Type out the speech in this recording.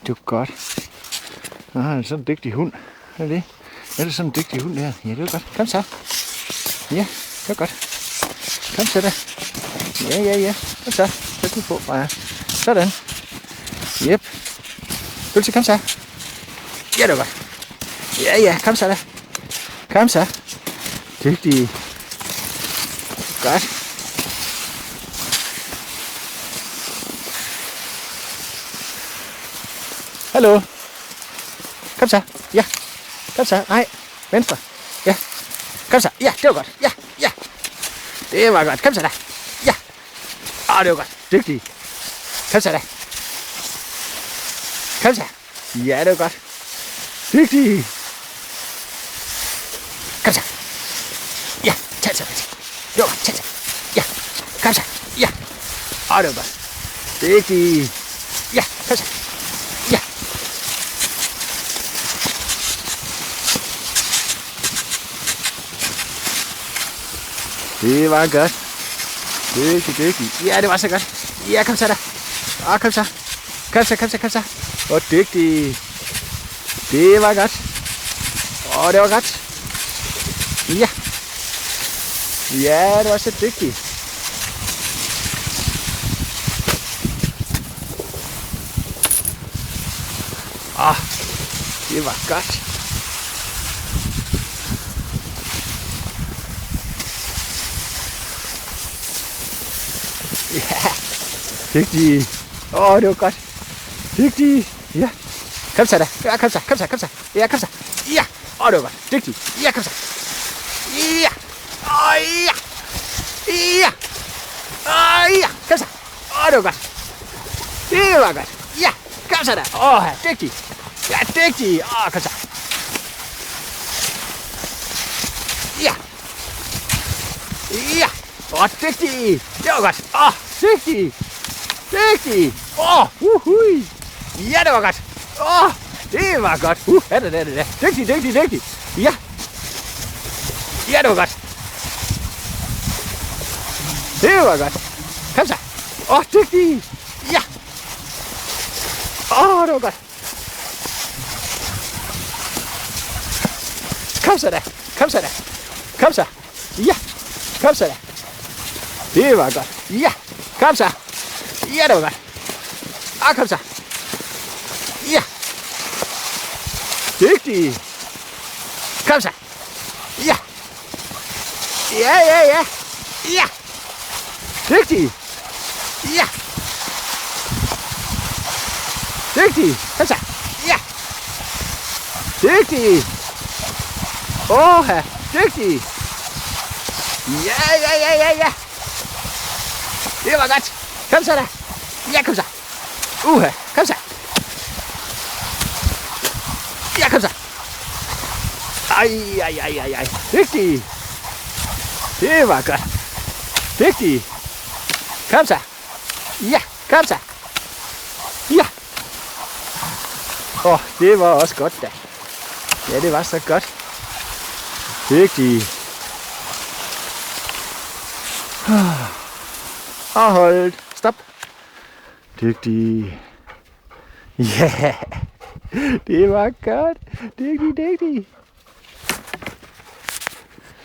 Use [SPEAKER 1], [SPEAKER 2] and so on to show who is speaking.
[SPEAKER 1] det var godt. Ah, sådan en dygtig hund. Er det? Er det sådan en dygtig hund der? Ja, det var godt. Kom så. Ja, det var godt. Kom så da. Ja. Kom så. Sæt den på, Freja. Sådan. Jep. Pølse, kom så. Ja, det var godt. Ja, kom så da. Kom så. Dygtig. Godt. Hallo. Kom så. Ja. Kom så. Nej. Venstre. Ja. Kom så. Ja, det var godt. Ja. Det var godt. Kom så da. Ja. Det var godt. Dygtig. Kom så da. Kom så. Ja, det var godt. Dygtig. Kom så. Ja, tag så. Det var godt. Tag så. Ja. Kom så. Ja. Det var godt. Dygtig. Ja, kom så. Ja. Det var godt. Dygtig. Ja, det var så godt. Ja, kom så da. Kom så. Kom så. Dygtig. Det var godt. Det var godt. Ja. Ja, det var så dygtig. Det var godt. Ja. Dygtig. Det var godt. Dygtig. Ja. Kom så da. Ja, kom så. Ja, kom så. Ja. Det var godt. Dygtig. Ja, kom så. Ja. Ja. Ja. Ja. Kom så. Det var godt. Det var godt. Ja. Kom så da. Dygtig. Ja, dygtig. Kom så. Ja. Ja. Dygtig. Det var godt. Dygtig. Dygtig. Uhui. Ja, det var godt. Det var godt. Det. Dygtig. Ja. Ja, det var godt. Det var godt. Kom så. Dygtig. Ja. Det var godt. Kom så da. Kom så. Ja. Kom så da. Det var godt. Ja. Kom så. Ja, det var godt. Kom så. Ja. Dygtig. Kom så. Ja. Ja. Ja. Dygtig. Ja. Dygtig. Kom så. Ja. Dygtig. Dygtig. Ja. Det var godt. Kom så da. Ja, kom så. Kom så. Ja, kom så. Ej. Dygtig. Det var godt. Dygtig. Kom så. Ja, kom så. Ja. Det var også godt da. Ja, det var så godt. Dygtig. Holdt. Stop. Dygtig. Ja. Det var godt. Dygtig.